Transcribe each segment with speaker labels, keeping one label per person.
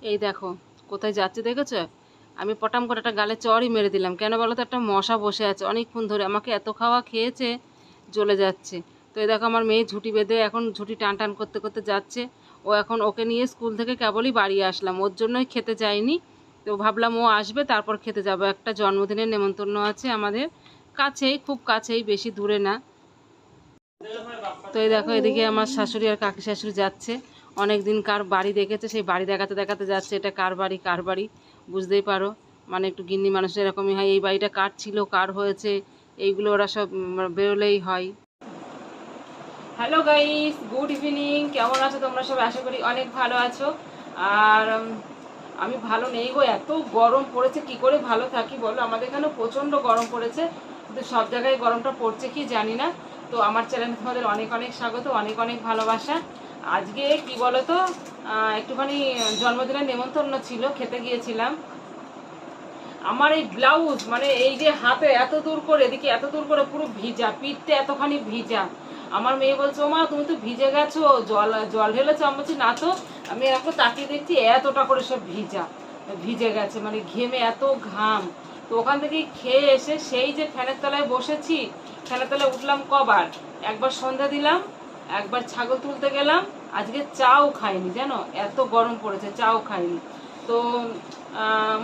Speaker 1: এই দেখো কোথায় যাচ্ছে দেখেছো? আমি পটাম করে একটা গালে চড়ই মেরে দিলাম। কেন বলো তো? একটা মশা বসে আছে অনেকক্ষণ ধরে, আমাকে এত খাওয়া খেয়েছে, জ্বলে যাচ্ছে। তো এই দেখো আমার মেয়ে ঝুঁটি বেঁধে এখন ঝুঁটি টান টান করতে করতে যাচ্ছে। ও এখন ওকে নিয়ে স্কুল থেকে কেবলই বাড়ি আসলাম, ওর জন্যই খেতে যাইনি। তো ভাবলাম ও আসবে তারপর খেতে যাবো। একটা জন্মদিনের নেমন্তন্ন আছে আমাদের কাছেই, খুব কাছেই, বেশি দূরে না। তো এই দেখো এদিকে আমার শাশুড়ি আর কাকি শাশুড়ি যাচ্ছে। অনেক দিন কার বাড়ি দেখেছে, সেই বাড়ি দেখাতে দেখাতে যাচ্ছে। এটা কার বাড়ি কার বাড়ি বুঝতেই পারো, মানে একটু গিন্নি মানুষের এরকমই হয়। এই বাড়িটা কার ছিল, কার হয়েছে, এইগুলো ওরা সব বেরোলেই হয়। Hello guys, good evening. কেমন আছো তোমরা সব? আশা করি অনেক ভালো আছো। আর আমি ভালো নেই গো, এত গরম পড়েছে, কি করে ভালো থাকি বলো? আমাদের এখানে প্রচণ্ড গরম পড়েছে, কিন্তু সব জায়গায় গরমটা পড়ছে কি জানি না। তো আমার চ্যানেলে তোমাদের অনেক অনেক স্বাগত, অনেক অনেক ভালোবাসা। আজকে কি বলো তো, একটুখানি জন্মদিনের নেমন্তন্ন ছিল, খেতে গিয়েছিলাম। আমার এই ব্লাউজ, মানে এই যে হাতে এত দূর করে, এদিকে এত দূর করে পুরো ভিজা, পিঠতে এতখানি ভিজা। আমার মেয়ে বলছে, ও মা তুমি তো ভিজে গেছো, জল জল ঢেলেছো? আমি বলছি না তো। আমি এখন তাকিয়ে দেখছি এতটা করে সব ভিজা, ভিজে গেছে, মানে ঘেমে এত ঘাম। তো ওখান থেকে খেয়ে এসে সেই যে ফ্যানের তলায় বসেছি, ফ্যানের তলায় উঠলাম কবার, একবার সন্ধ্যা দিলাম, একবার ছাগল তুলতে গেলাম। আজকে চাও খাইনি জানো, এত গরম পড়েছে, চাও খাইনি। তো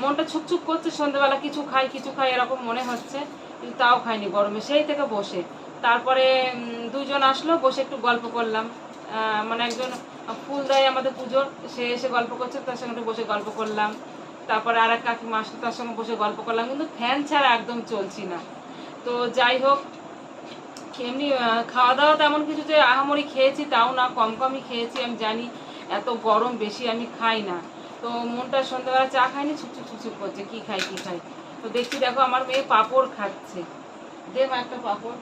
Speaker 1: মনটা ছুকছুক করছে, সন্ধ্যেবেলা কিছু খাই কিছু খাই এরকম মনে হচ্ছে, কিন্তু তাও খাইনি গরমে সেই থেকে বসে। তারপরে দুইজন আসলো, বসে একটু গল্প করলাম। মানে একজন ফুল দেয় আমাদের পুজোর, সে এসে গল্প করছে, তার সঙ্গে একটু বসে গল্প করলাম। তারপরে আর এক কাকিমা আসলো, তার সঙ্গে বসে গল্প করলাম, কিন্তু ফ্যান ছাড়া একদম চলছি না। তো যাই হোক, এমনি খাওয়া দাওয়া তেমন কিছু যে আহামরি খেয়েছি তাও না, কম কমই খেয়েছি। আমি জানি এত গরম বেশি আমি খাই না। তো মনটা সন্ধ্যাবেলা চা খাইনি, ছুকছুক ছুকছুক করছে, কি খাই কি খাই। তো দেখছি দেখো আমার মেয়ে পাঁপড় খাচ্ছে। দে মা একটা পাঁপড়।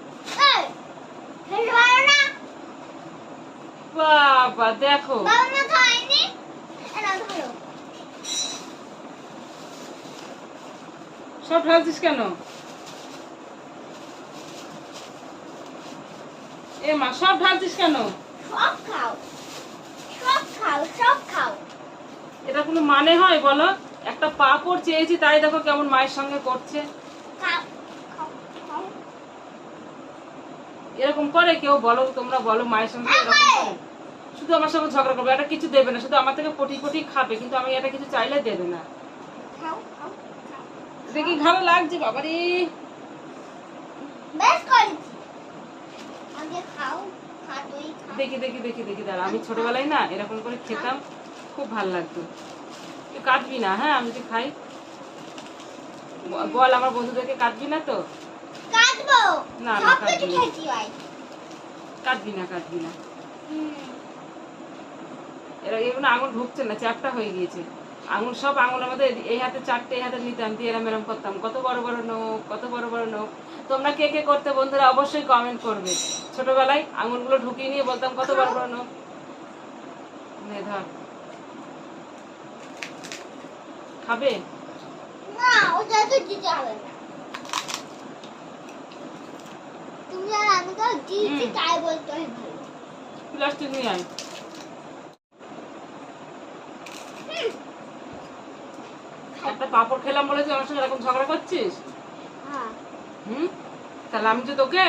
Speaker 1: বাবা দেখো, সব ঢালছিস কেন? এ মা, সব ঢালছিস কেন?
Speaker 2: সব খাও, সব খাও, সব খাও।
Speaker 1: এটা কোনো মানে হয় বলো? একটা পাঁপড় চেয়েছি, তাই দেখো কেমন মায়ের সঙ্গে করছে।
Speaker 2: খাও, খাও, খাও।
Speaker 1: এরকম করে কেউ? বলো তোমরা, বলো মায়ের সঙ্গে এরকম করে? শুধু আমার সঙ্গে ঝগড়া করবে, এটা কিছু দেবে না, শুধু আমার থেকে পটি পটি খাবে, কিন্তু আমি এটা কিছু চাইলে দেবে না।
Speaker 2: খাও, খাও, খাও।
Speaker 1: দেখি ভালো লাগছে বাবারে।
Speaker 2: বেশ করেছি। আগে খাও, খাটোই খাও।
Speaker 1: দেখি দেখি দেখি দেখি দাঁড়া, আমি ছোটবেলায় না এরকম করে খেতাম, খুব ভালো লাগতো। তুই কাটবি না? হ্যাঁ, আমি যদি খাই বল আমার বন্ধুদেরকে, কাটবি না তো?
Speaker 2: কাটবো।
Speaker 1: না না,
Speaker 2: সব
Speaker 1: কাটবি
Speaker 2: কিছু
Speaker 1: না,
Speaker 2: খেয়েছি ভাই।
Speaker 1: কাটবি না, কাটবি না।
Speaker 2: হুম।
Speaker 1: এরা এগুলো আঙুল ঢুকছে না, চ্যাপটা হয়ে গিয়েছে আঙুল, সব আঙুল আমাদের এই হাতে চারটে, এই হাতে নিতাম, দিয়ে এরম এরম করতাম, কত বড় বড় নখ, কত বড় বড় নখ। তোমরা কে কে করতে বন্ধুরা অবশ্যই কমেন্ট করবে। ছোটবেলায় আঙুলগুলো ঢুকিয়ে নিয়ে বলতাম কত বড় বড় নখ। নে ধর, খাবে?
Speaker 2: না, ওটা তো দিতে হবে না। তুমি আর আমি তো দিয়েছি, তাই বলতে হয় ভালো।
Speaker 1: প্লাস্টিক নিয়ে আয়। একটা পাপড় খেলাম বলে তুই আমার সঙ্গে এরকম ঝগড়া করছিস?
Speaker 2: হ্যাঁ।
Speaker 1: হুম, তাহলে আমি যে তোকে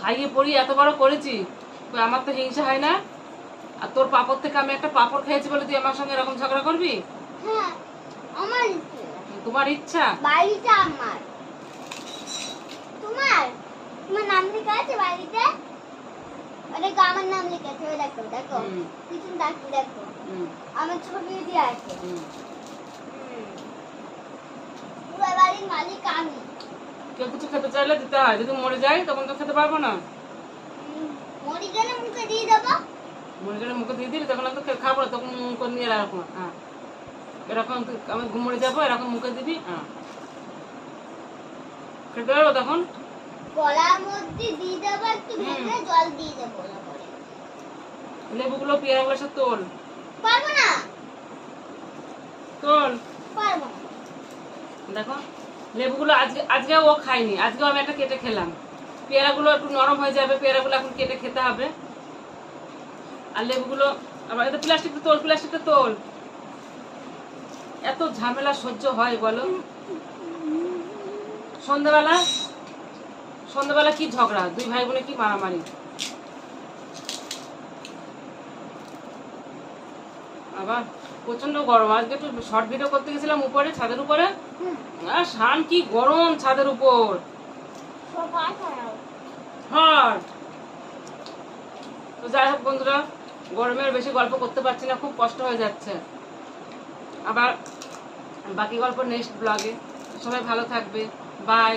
Speaker 1: খাইয়ে পড়িয়ে এত বড় করেছি, তো আমার তো হিংসা হয় না? আর তোর পাপড় থেকে আমি একটা পাপড় খেয়েছি বলে তুই আমার সঙ্গে এরকম ঝগড়া করবি?
Speaker 2: হ্যাঁ, আমার ইচ্ছে।
Speaker 1: তোমার ইচ্ছা?
Speaker 2: বাড়িটা আমার। তোমার তোমার নাম লেখা আছে বাড়িতে? ওটা আমার নাম লেখা আছে, ওই দেখো দেখো।
Speaker 1: হুম।
Speaker 2: পিছন দেখো দেখো।
Speaker 1: হুম,
Speaker 2: আমার ছবি দিয়ে আছে।
Speaker 1: হুম।
Speaker 2: পুরো বাড়ির মালিক আমি।
Speaker 1: কেউ কিছু খেতে চাইলে দিতে হয়, যদি মরে যায় তখন তো খেতে পারবো না।
Speaker 2: মরি গেলে মুখে দিয়ে দেবো।
Speaker 1: মরে গেলে মুখে দিয়ে দিবি, তখন আমি তো খাবো না, তখন মুখ করে নিয়ে রাখবো। হ্যাঁ, এরকম আমি মরে যাবো, এরকম মুখে দিবি। হ্যাঁ, খেতে পারবো তখন।
Speaker 2: গলার মধ্যে দিয়ে দেবো, একটু ভেঙে জল দিয়ে দেবো।
Speaker 1: লেবুগুলো পেয়ারাগুলো সব তোল,
Speaker 2: পারবো না,
Speaker 1: তোল।
Speaker 2: পারবো না।
Speaker 1: দেখো লেবুগুলো আজকে আজকে ও খায়নি, আজকেও আমি একটা কেটে খেলাম। পেয়ারাগুলো একটু নরম হয়ে যাবে, পেয়ারাগুলো এখন কেটে খেতে হবে। আর লেবুগুলো আবার এটা প্লাস্টিকটা তোল, প্লাস্টিকটা তোল। এত ঝামেলা সহ্য হয় বলো? সন্ধ্যাবেলা সন্ধ্যাবেলা কি ঝগড়া, দুই ভাই বোনে কি মারামারি। আবার প্রচন্ড গরম। আজকে একটু শর্ট ভিডিও করতে গেছিলাম উপরে, ছাদের উপরে। আর শান কি গরম ছাদের উপর, হট। তো যাই হোক বন্ধুরা, গরমের বেশি গল্প করতে পারছি না, খুব কষ্ট হয়ে যাচ্ছে। আবার বাকি গল্প নেক্সট ব্লগে। সবাই ভালো থাকবে, বাই।